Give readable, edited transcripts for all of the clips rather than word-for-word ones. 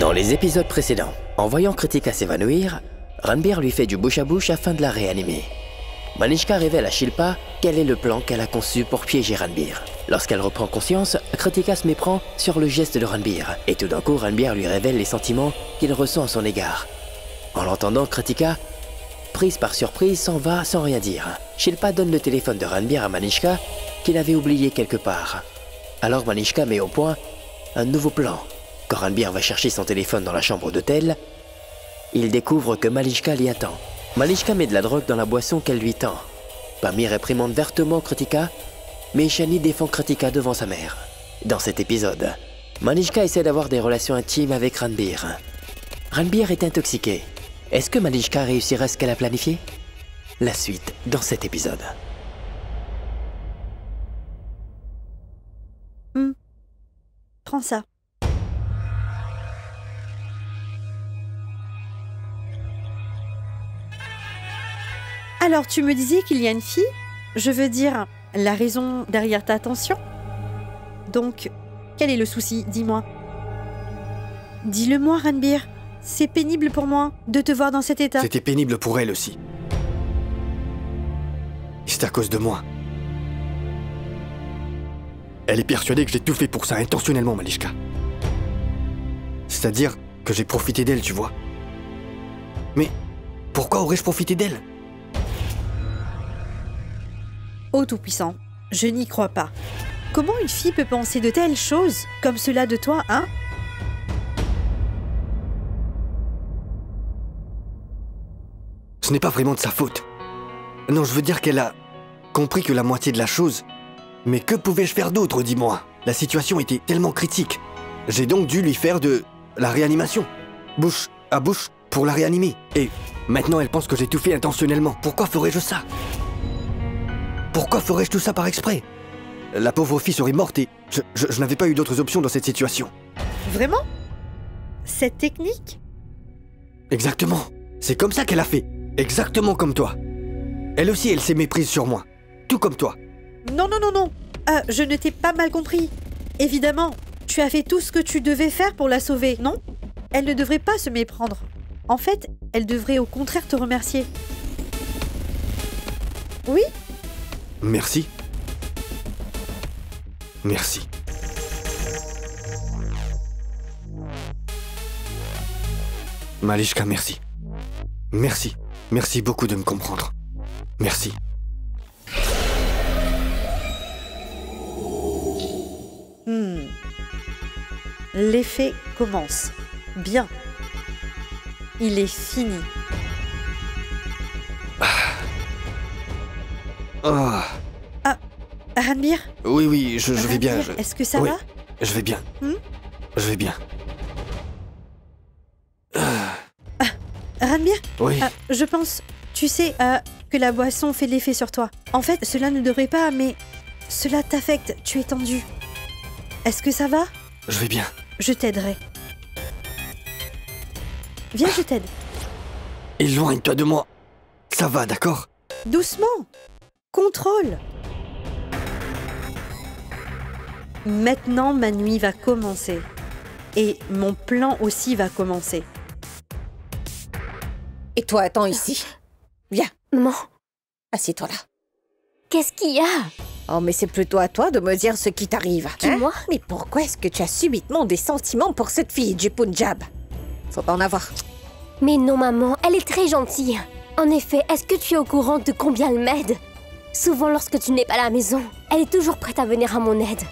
Dans les épisodes précédents, en voyant Kritika s'évanouir, Ranbir lui fait du bouche à bouche afin de la réanimer. Manishka révèle à Shilpa quel est le plan qu'elle a conçu pour piéger Ranbir. Lorsqu'elle reprend conscience, Kritika se méprend sur le geste de Ranbir, et tout d'un coup Ranbir lui révèle les sentiments qu'il ressent à son égard. En l'entendant, Kritika, prise par surprise, s'en va sans rien dire. Shilpa donne le téléphone de Ranbir à Manishka, qu'il avait oublié quelque part. Alors Manishka met au point un nouveau plan. Quand Ranbir va chercher son téléphone dans la chambre d'hôtel, il découvre que Manishka l'y attend. Manishka met de la drogue dans la boisson qu'elle lui tend. Pamir réprimande vertement Kritika, mais Shani défend Kritika devant sa mère. Dans cet épisode, Manishka essaie d'avoir des relations intimes avec Ranbir. Ranbir est intoxiqué. Est-ce que Manishka réussira ce qu'elle a planifié? La suite dans cet épisode. Prends ça. Alors, tu me disais qu'il y a une fille? Je veux dire, la raison derrière ta tension? Donc, quel est le souci? Dis-moi. Dis-le-moi, Ranbir. C'est pénible pour moi de te voir dans cet état. C'était pénible pour elle aussi. C'est à cause de moi. Elle est persuadée que j'ai tout fait pour ça, intentionnellement, Manishka. C'est-à-dire que j'ai profité d'elle, tu vois. Mais pourquoi aurais-je profité d'elle? Ô Tout-Puissant, je n'y crois pas. Comment une fille peut penser de telles choses comme cela de toi, hein? Ce n'est pas vraiment de sa faute. Non, je veux dire qu'elle a compris que la moitié de la chose. Mais que pouvais-je faire d'autre, dis-moi? La situation était tellement critique. J'ai donc dû lui faire de la réanimation. Bouche à bouche pour la réanimer. Et maintenant, elle pense que j'ai tout fait intentionnellement. Pourquoi ferais-je ça? Pourquoi ferais-je tout ça par exprès? La pauvre fille serait morte et je n'avais pas eu d'autres options dans cette situation. Vraiment? Cette technique? Exactement. C'est comme ça qu'elle a fait. Exactement comme toi. Elle aussi, elle s'est méprise sur moi. Tout comme toi. Non, non, non, non. Je ne t'ai pas mal compris. Évidemment, tu as fait tout ce que tu devais faire pour la sauver, non? Elle ne devrait pas se méprendre. En fait, elle devrait au contraire te remercier. Oui? Merci. Merci. Malishka, merci. Merci. Merci beaucoup de me comprendre. Merci. L'effet commence. Bien. Il est fini. Ah. Ranbir? Oui, je vais bien. Est-ce que ça va? Je vais bien. Je vais bien. Ranbir? Oui. Je pense, tu sais, que la boisson fait l'effet sur toi. En fait, cela ne devrait pas, mais cela t'affecte. Tu es tendu. Est-ce que ça va? Je vais bien. Je t'aiderai. Viens, je t'aide. Éloigne-toi de moi. Ça va, d'accord? Doucement. Contrôle. Maintenant, ma nuit va commencer. Et mon plan aussi va commencer. Et toi, attends ici. Viens. Maman, Assieds-toi là. qu'est-ce qu'il y a? Oh, mais c'est plutôt à toi de me dire ce qui t'arrive. Dis-moi. Mais pourquoi est-ce que tu as subitement des sentiments pour cette fille du Punjab? Faut pas en avoir. Mais non, maman, elle est très gentille. En effet, est-ce que tu es au courant de combien elle m'aide? Souvent, lorsque tu n'es pas à la maison, elle est toujours prête à venir à mon aide.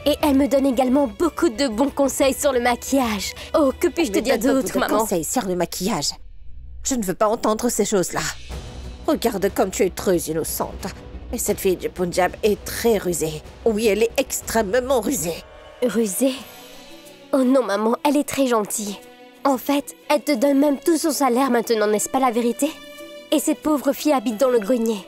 Et elle me donne également beaucoup de bons conseils sur le maquillage. Oh, que puis-je te dire d'autre, maman? Conseils sur le maquillage. Je ne veux pas entendre ces choses-là. Regarde comme tu es très innocente. Et cette fille du Punjab est très rusée. Oui, elle est extrêmement rusée. Rusée? Oh non, maman, elle est très gentille. En fait, elle te donne même tout son salaire maintenant, n'est-ce pas la vérité? Et cette pauvre fille habite dans le grenier.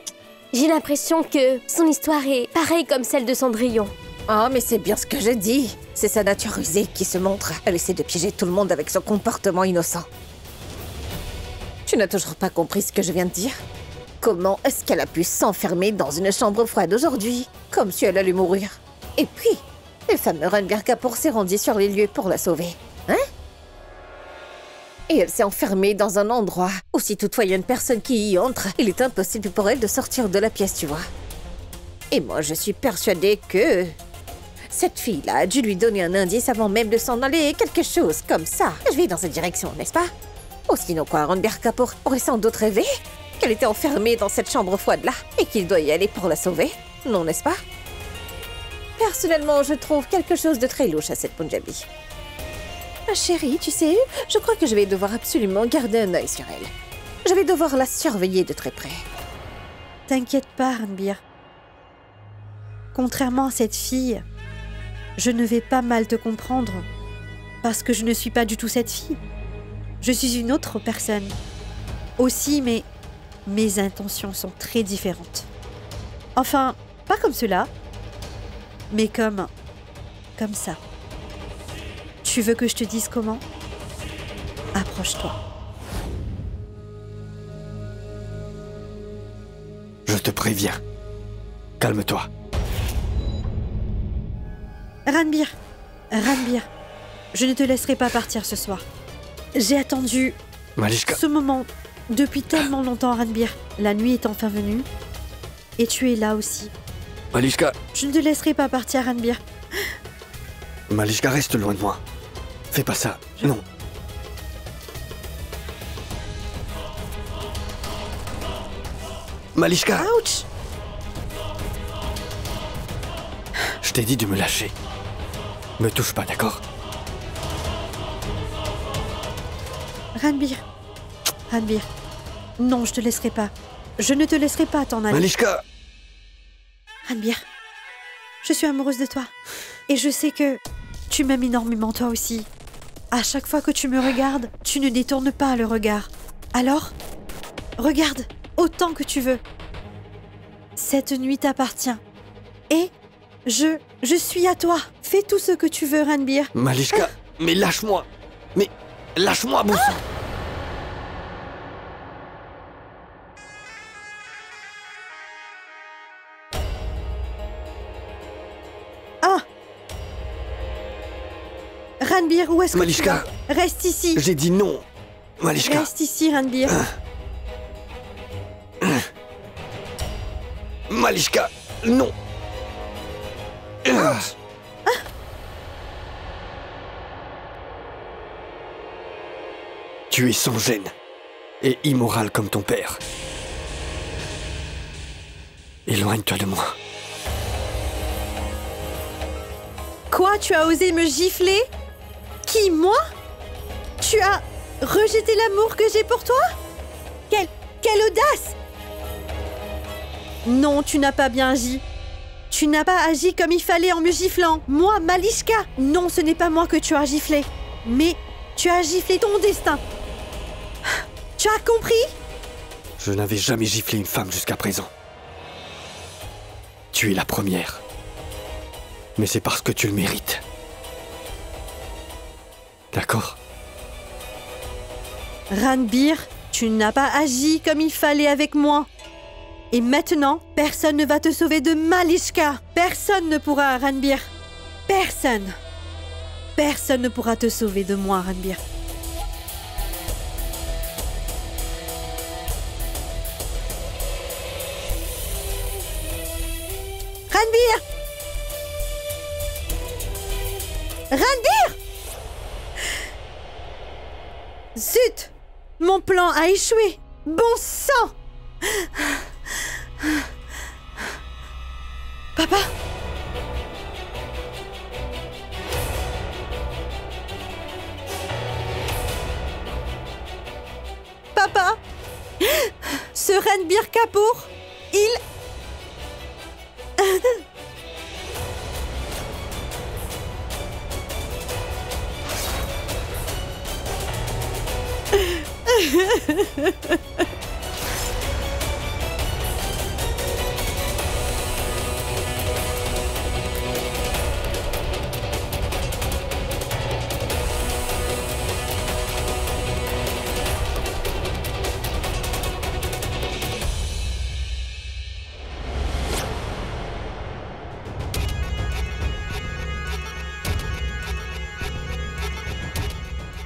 J'ai l'impression que son histoire est pareille comme celle de Cendrillon. Oh, mais c'est bien ce que je dis. C'est sa nature rusée qui se montre. Elle essaie de piéger tout le monde avec son comportement innocent. Tu n'as toujours pas compris ce que je viens de dire? Comment est-ce qu'elle a pu s'enfermer dans une chambre froide aujourd'hui? Comme si elle allait mourir. Et puis, le fameux Ranbir Kapoor s'est rendu sur les lieux pour la sauver. Hein? Et elle s'est enfermée dans un endroit où si toutefois il y a une personne qui y entre, il est impossible pour elle de sortir de la pièce, tu vois. Et moi, je suis persuadée que cette fille-là a dû lui donner un indice avant même de s'en aller, quelque chose comme ça. Je vais dans cette direction, n'est-ce pas? Ou sinon quoi, Ranbir Kapoor aurait sans doute rêvé qu'elle était enfermée dans cette chambre froide-là et qu'il doit y aller pour la sauver, non, n'est-ce pas? Personnellement, je trouve quelque chose de très louche à cette Punjabi. Ma chérie, tu sais, je crois que je vais devoir absolument garder un œil sur elle. Je vais devoir la surveiller de très près. T'inquiète pas, Ranbir. Contrairement à cette fille, je ne vais pas mal te comprendre. Parce que je ne suis pas du tout cette fille. Je suis une autre personne. Aussi, mais mes intentions sont très différentes. Enfin, pas comme cela, mais comme ça. Tu veux que je te dise comment? Approche-toi. Je te préviens. Calme-toi. Ranbir, je ne te laisserai pas partir ce soir. J'ai attendu Malishka, ce moment depuis tellement longtemps, Ranbir. La nuit est enfin venue. Et tu es là aussi. Malishka, Je ne te laisserai pas partir, Ranbir. Malishka, reste loin de moi. Fais pas ça. Non. Malishka, Ouch! je t'ai dit de me lâcher. Me touche pas, d'accord? Ranbir. Non, je te laisserai pas. Je ne te laisserai pas t'en aller. Malishka, Ranbir, je suis amoureuse de toi. Et je sais que tu m'aimes énormément toi aussi. À chaque fois que tu me regardes, tu ne détournes pas le regard. Alors, regarde autant que tu veux. Cette nuit t'appartient. Et je suis à toi. Fais tout ce que tu veux, Ranbir. Malishka, mais lâche-moi. Mais lâche-moi, bon sang. Ah! Ranbir, où est-ce que Malishka, tu vas? Reste ici. j'ai dit non. Malishka, Reste ici, Ranbir. Malishka, non. Tu es sans gêne et immoral comme ton père. Éloigne-toi de moi. Quoi, tu as osé me gifler? Qui, moi? Tu as rejeté l'amour que j'ai pour toi? Quelle audace! Non, tu n'as pas bien agi. Tu n'as pas agi comme il fallait en me giflant. Moi, Malishka. Non, ce n'est pas moi que tu as giflé. Mais tu as giflé ton destin. Tu as compris? Je n'avais jamais giflé une femme jusqu'à présent. Tu es la première. Mais c'est parce que tu le mérites. D'accord? Ranbir, tu n'as pas agi comme il fallait avec moi. Et maintenant, personne ne va te sauver de Malishka. Personne ne pourra, Ranbir. Personne. Personne ne pourra te sauver de moi, Ranbir. Ranbir! Ranbir! Zut! Mon plan a échoué! Bon sang! Papa? Papa? Ce Ranbir Kapoor, il...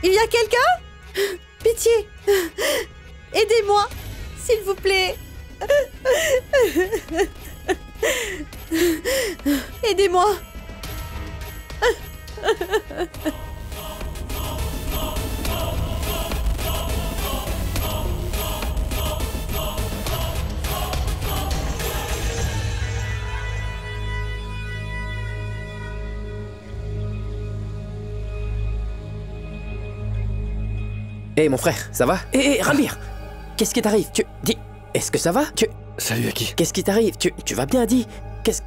Il y a quelqu'un? Pitié. Aidez-moi, s'il vous plaît. Aidez-moi. Hé mon frère, ça va? Hé, Ranbir! Qu'est-ce qui t'arrive? Dis, est-ce que ça va? Salut Aki. Qu'est-ce qui t'arrive? Tu vas bien, dis? Qu'est-ce...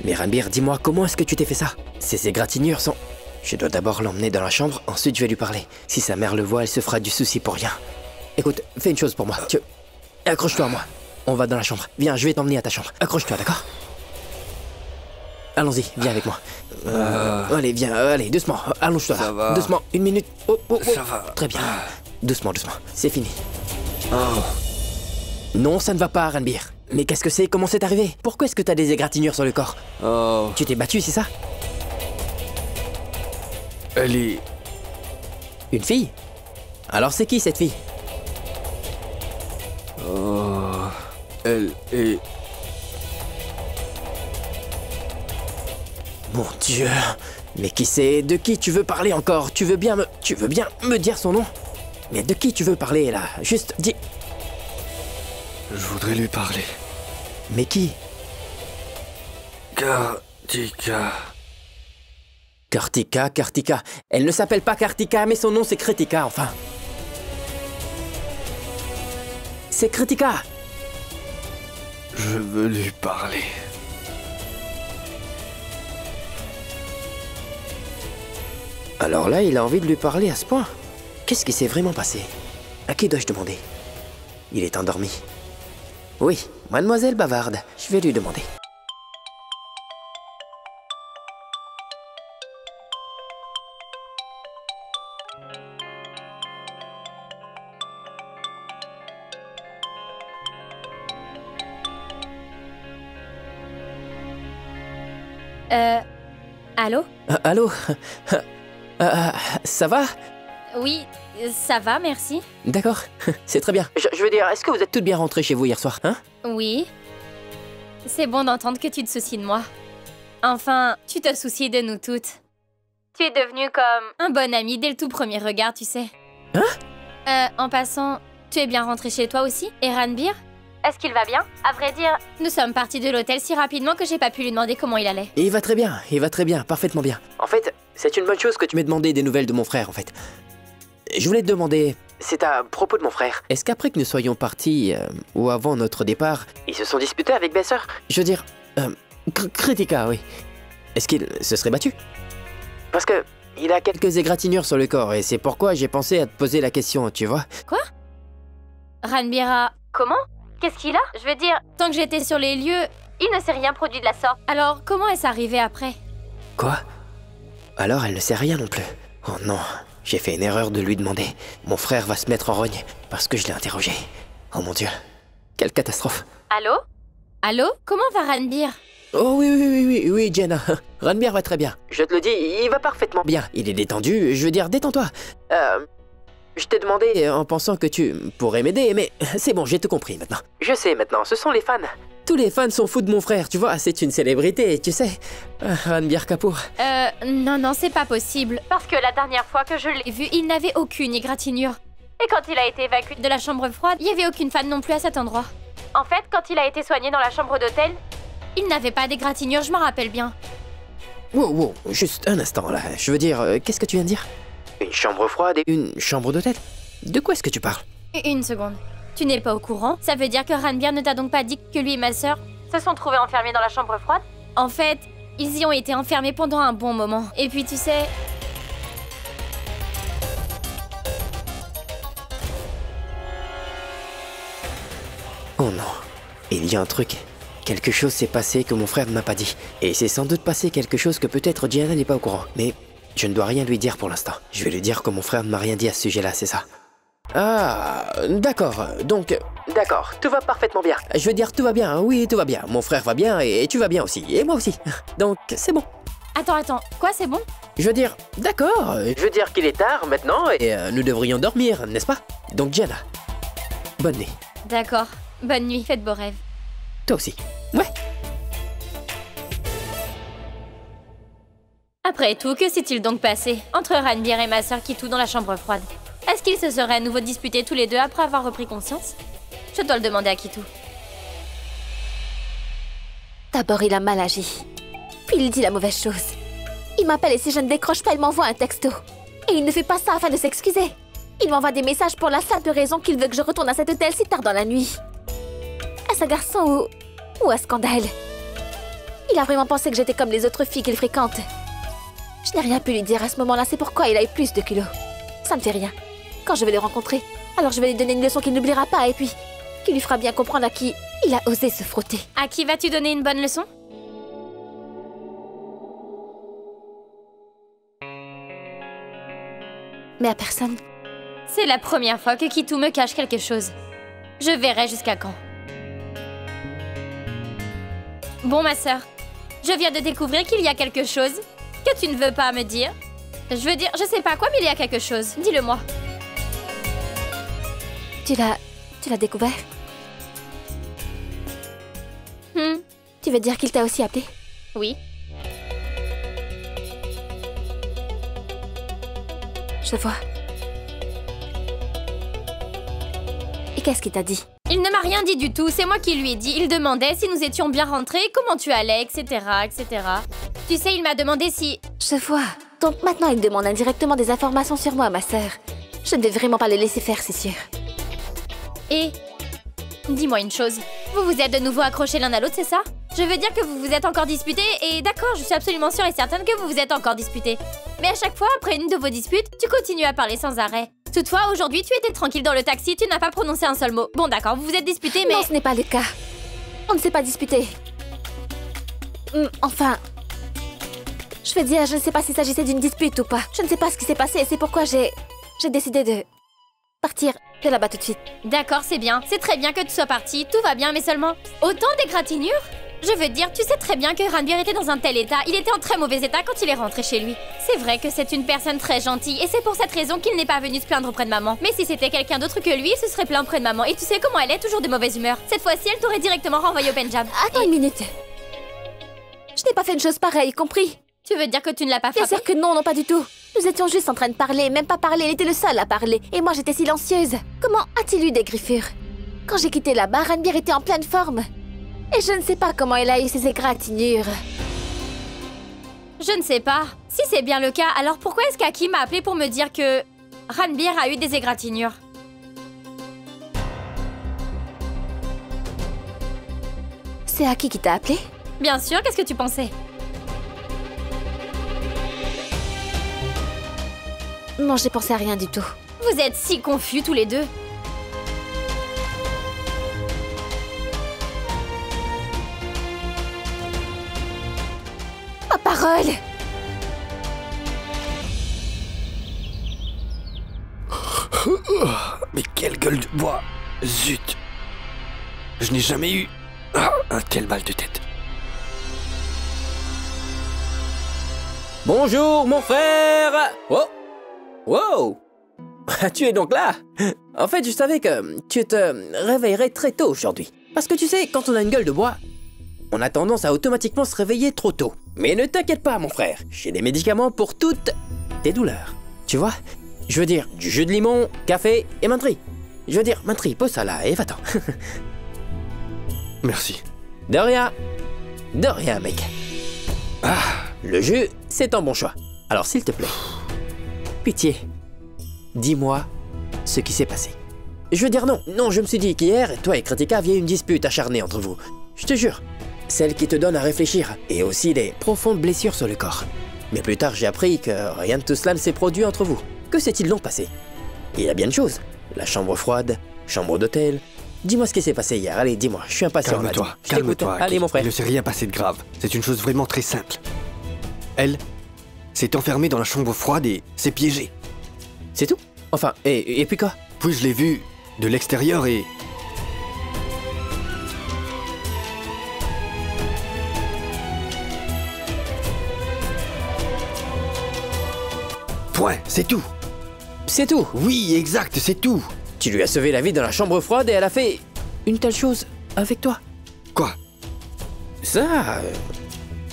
Mais Ranbir, dis-moi, comment est-ce que tu t'es fait ça? Ces égratignures sont... Je dois d'abord l'emmener dans la chambre, ensuite je vais lui parler. Si sa mère le voit, elle se fera du souci pour rien. Écoute, fais une chose pour moi. Accroche-toi à moi. On va dans la chambre. Viens, je vais t'emmener à ta chambre. Accroche-toi, d'accord? Allons-y, viens avec moi. Allez, viens, allez, doucement. Allonge-toi là. Ça va. Doucement, une minute. Oh. Ça va. Très bien. Doucement. C'est fini. Oh. Non, ça ne va pas, Ranbir. Mais qu'est-ce que c'est? Comment c'est arrivé? Pourquoi est-ce que t'as des égratignures sur le corps? Oh. Tu t'es battu, c'est ça? Elle est... Une fille? Alors c'est qui cette fille? Oh. Elle est... Mon Dieu. Mais qui c'est? De qui tu veux parler encore? Tu veux bien me dire son nom? Mais de qui tu veux parler là? Juste dis... Je voudrais lui parler. Mais qui? Kartika. Kartika. Elle ne s'appelle pas Kartika, mais son nom c'est Kritika, enfin. C'est Kritika. Je veux lui parler. Alors là, il a envie de lui parler à ce point. Qu'est-ce qui s'est vraiment passé? À qui dois-je demander? Il est endormi. Oui, mademoiselle bavarde. Je vais lui demander. Allô? Allô? Ça va? Oui, ça va, merci. D'accord, c'est très bien. Je veux dire, est-ce que vous êtes toutes bien rentrées chez vous hier soir, hein? Oui. C'est bon d'entendre que tu te soucies de moi. Enfin, tu te soucies de nous toutes. Tu es devenue comme un bon ami dès le tout premier regard, tu sais. Hein? En passant, tu es bien rentré chez toi aussi? Et Ranbir? Est-ce qu'il va bien? À vrai dire, nous sommes partis de l'hôtel si rapidement que j'ai pas pu lui demander comment il allait. Il va très bien, parfaitement bien. En fait, c'est une bonne chose que tu m'aies demandé des nouvelles de mon frère, en fait. Je voulais te demander, c'est à propos de mon frère. Est-ce qu'après que nous soyons partis, ou avant notre départ, ils se sont disputés avec Besser? Je veux dire, Kritika, oui. Est-ce qu'il se serait battu? Parce que il a quelques égratignures sur le corps, et c'est pourquoi j'ai pensé à te poser la question, tu vois. Quoi? Ranbir, comment? Qu'est-ce qu'il a? Je veux dire, tant que j'étais sur les lieux, il ne s'est rien produit de la sorte. Alors, comment est-ce arrivé après? Quoi? Alors elle ne sait rien non plus. Oh non, j'ai fait une erreur de lui demander. Mon frère va se mettre en rogne parce que je l'ai interrogé. Oh mon Dieu, quelle catastrophe. Allô? Allô? Comment va Ranbir? Oh oui, Jenna. Ranbir va très bien. Je te le dis, il va parfaitement bien. Il est détendu, je veux dire, détends-toi. Je t'ai demandé en pensant que tu pourrais m'aider, mais c'est bon, j'ai tout compris maintenant. Je sais maintenant, ce sont les fans. Tous les fans sont fous de mon frère, tu vois, c'est une célébrité, tu sais. Ranbir Kapoor. Non, c'est pas possible. Parce que la dernière fois que je l'ai vu, il n'avait aucune égratignure. Et quand il a été évacué de la chambre froide, il y avait aucune fan non plus à cet endroit. En fait, quand il a été soigné dans la chambre d'hôtel, il n'avait pas d'égratignure, je m'en rappelle bien. Wow, juste un instant là. Je veux dire, qu'est-ce que tu viens de dire? Une chambre froide et une chambre d'hôtel? De quoi est-ce que tu parles? Une seconde. Tu n'es pas au courant? Ça veut dire que Ranbir ne t'a donc pas dit que lui et ma sœur se sont trouvés enfermés dans la chambre froide? En fait, ils y ont été enfermés pendant un bon moment. Et puis tu sais... Oh non, il y a un truc. Quelque chose s'est passé que mon frère ne m'a pas dit. Et c'est sans doute passé quelque chose que peut-être Gianna n'est pas au courant. Mais je ne dois rien lui dire pour l'instant. Je vais lui dire que mon frère ne m'a rien dit à ce sujet-là, c'est ça. Ah, d'accord. Donc, d'accord, tout va parfaitement bien. Je veux dire, tout va bien, oui, tout va bien. Mon frère va bien et tu vas bien aussi. Et moi aussi. Donc, c'est bon. Attends, quoi, c'est bon? Je veux dire, d'accord. Je veux dire qu'il est tard maintenant et nous devrions dormir, n'est-ce pas? Donc Gianna, bonne nuit. D'accord. Bonne nuit, faites beaux rêves. Toi aussi. Ouais. Après tout, que s'est-il donc passé entre Ranbir et ma sœur Kitu dans la chambre froide? Est-ce qu'ils se seraient à nouveau disputés tous les deux après avoir repris conscience? Je dois le demander à Kitu. D'abord, il a mal agi. Puis il dit la mauvaise chose. Il m'appelle et si je ne décroche pas, il m'envoie un texto. Et il ne fait pas ça afin de s'excuser. Il m'envoie des messages pour la simple raison qu'il veut que je retourne à cet hôtel si tard dans la nuit. Est-ce un garçon ou un scandale? Il a vraiment pensé que j'étais comme les autres filles qu'il fréquente. Je n'ai rien pu lui dire à ce moment-là, c'est pourquoi il a eu plus de culot. Ça ne fait rien. Quand je vais le rencontrer, alors je vais lui donner une leçon qu'il n'oubliera pas et puis qui lui fera bien comprendre à qui il a osé se frotter. À qui vas-tu donner une bonne leçon? Mais à personne. C'est la première fois que Kitu me cache quelque chose. Je verrai jusqu'à quand. Bon, ma sœur, je viens de découvrir qu'il y a quelque chose que tu ne veux pas me dire. Je veux dire, je sais pas quoi, mais il y a quelque chose. Dis-le-moi. Tu l'as découvert? Tu veux dire qu'il t'a aussi appelé? Oui. Je vois. Et qu'est-ce qu'il t'a dit? Il ne m'a rien dit du tout, c'est moi qui lui ai dit. Il demandait si nous étions bien rentrés, comment tu allais, etc., etc. Tu sais, il m'a demandé si... Je vois. Donc maintenant, il demande indirectement des informations sur moi, ma sœur. Je ne vais vraiment pas le laisser faire, c'est sûr. Et... dis-moi une chose. Vous vous êtes de nouveau accrochés l'un à l'autre, c'est ça? Je veux dire que vous vous êtes encore disputés, et d'accord, je suis absolument sûre et certaine que vous vous êtes encore disputés. Mais à chaque fois, après une de vos disputes, tu continues à parler sans arrêt. Toutefois, aujourd'hui, tu étais tranquille dans le taxi, tu n'as pas prononcé un seul mot. Bon, d'accord, vous vous êtes disputés, mais... Non, ce n'est pas le cas. On ne s'est pas disputé. Enfin... Je veux dire, je ne sais pas s'il s'agissait d'une dispute ou pas. Je ne sais pas ce qui s'est passé et c'est pourquoi j'ai décidé de partir de là-bas tout de suite. D'accord, c'est bien. C'est très bien que tu sois parti, tout va bien, mais seulement... autant d'égratignures? Je veux dire, tu sais très bien que Ranbir était dans un tel état. Il était en très mauvais état quand il est rentré chez lui. C'est vrai que c'est une personne très gentille et c'est pour cette raison qu'il n'est pas venu se plaindre auprès de maman. Mais si c'était quelqu'un d'autre que lui, il se serait plaint auprès de maman. Et tu sais comment elle est, toujours de mauvaise humeur. Cette fois-ci, elle t'aurait directement renvoyé au Pendjab. Attends une minute. Je n'ai pas fait une chose pareille, compris? Tu veux dire que tu ne l'as pas Bien frappé? sûr que non, non pas du tout. Nous étions juste en train de parler, même pas parler, il était le seul à parler. Et moi j'étais silencieuse. Comment a-t-il eu des griffures? Quand j'ai quitté là-bas, Ranbir était en pleine forme. Et je ne sais pas comment il a eu ces égratignures. Je ne sais pas. Si c'est bien le cas, alors pourquoi est-ce qu'Aki m'a appelé pour me dire que Ranbir a eu des égratignures? C'est Aki qui t'a appelé? Bien sûr, qu'est-ce que tu pensais? Non, j'ai pensé à rien du tout. Vous êtes si confus tous les deux. Ma parole! Mais quelle gueule de bois! Zut! Je n'ai jamais eu un tel mal de tête. Bonjour, mon frère! Oh! Wow! Tu es donc là? En fait, je savais que tu te réveillerais très tôt aujourd'hui. Parce que tu sais, quand on a une gueule de bois, on a tendance à automatiquement se réveiller trop tôt. Mais ne t'inquiète pas, mon frère. J'ai des médicaments pour toutes tes douleurs. Tu vois? Je veux dire, du jus de limon, café et mentrie. Je veux dire, mentrie, pose ça là et va-t'en. Merci. De rien. De rien, mec. Le jus, c'est un bon choix. Alors, s'il te plaît, pitié, dis-moi ce qui s'est passé. Je veux dire non, je me suis dit qu'hier, toi et Kritika aviez une dispute acharnée entre vous. Je te jure, celle qui te donne à réfléchir, et aussi des profondes blessures sur le corps. Mais plus tard, j'ai appris que rien de tout cela ne s'est produit entre vous. Que s'est-il donc passé? Il y a bien de choses. La chambre froide, chambre d'hôtel. Dis-moi ce qui s'est passé hier, allez, dis-moi, je suis impatient. Calme-toi, Je t'écoute. calme-toi. Allez, Aki. mon frère. Il ne s'est rien passé de grave. C'est une chose vraiment très simple. Elle s'est enfermée dans la chambre froide et s'est piégée. C'est tout? Enfin, et puis quoi? Puis je l'ai vue de l'extérieur et... Ouais, c'est tout. C'est tout. Oui, exact, c'est tout. Tu lui as sauvé la vie dans la chambre froide et elle a fait une telle chose avec toi. Quoi? Ça...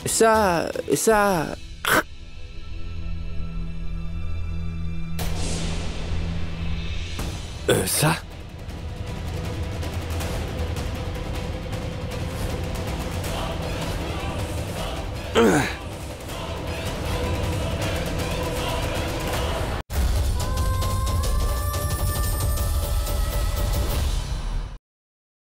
Ça... Ça?